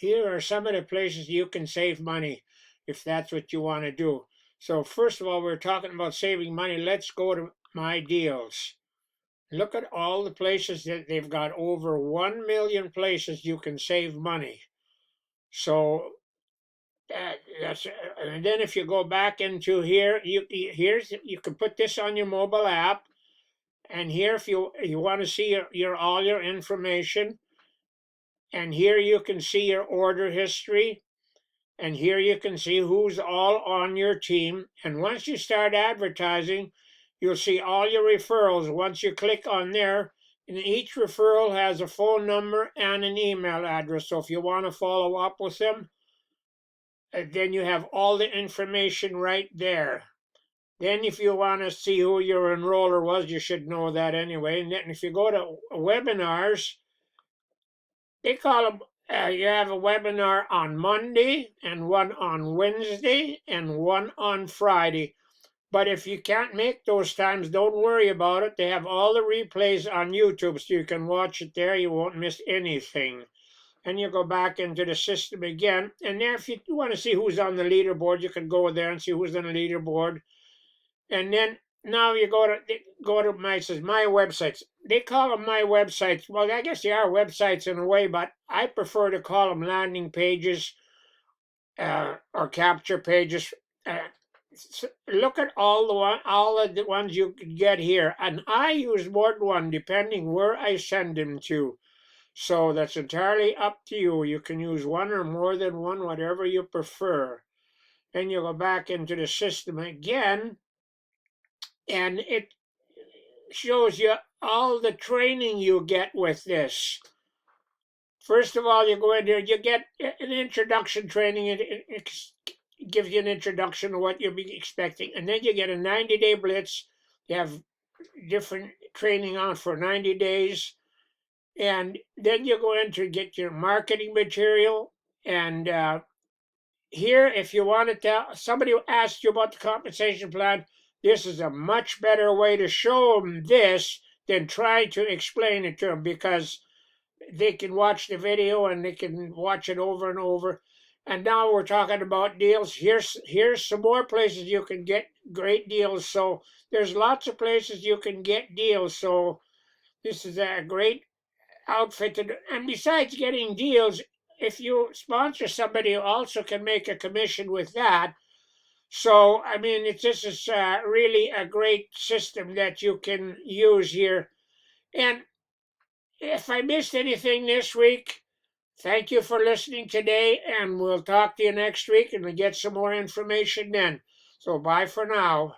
here are some of the places you can save money if that's what you want to do. So first of all, we're talking about saving money. Let's go to My Deals. Look at all the places that they've got over 1 million places you can save money. So and then if you go back into here, you can put this on your mobile app, and here if you want to see your all your information, and here you can see your order history, and here you can see who's all on your team. And once you start advertising, you'll see all your referrals. Once you click on there, and each referral has a phone number and an email address. So if you want to follow up with them, then you have all the information right there. Then if you want to see who your enroller was, you should know that anyway. And then if you go to webinars, they call them, you have a webinar on Monday and one on Wednesday and one on Friday. But if you can't make those times, don't worry about it. They have all the replays on YouTube, so you can watch it there. You won't miss anything. And you go back into the system again. And there, if you want to see who's on the leaderboard, you can go there and see who's on the leaderboard. And then now you go to my websites. They call them my websites. Well, I guess they are websites in a way, but I prefer to call them landing pages or capture pages. Look at all the ones you can get here, and I use more than one depending where I send them to. So that's entirely up to you. You can use one or more than one, whatever you prefer. Then you go back into the system again, and it shows you all the training you get with this. First of all, you go in there, you get an introduction training. It gives you an introduction to what you'll be expecting. And then you get a 90-day blitz. You have different training on for 90 days. And then you go in to get your marketing material. And here, if you want to tell somebody who asks you about the compensation plan, this is a much better way to show them this than try to explain it to them, because they can watch the video and they can watch it over and over. And now we're talking about deals. Here's some more places you can get great deals. So there's lots of places you can get deals. So this is a great outfit. And besides getting deals, if you sponsor somebody, you also can make a commission with that. So, I mean, this is really a great system that you can use here. And if I missed anything this week, thank you for listening today, and we'll talk to you next week and we'll get some more information then. So bye for now.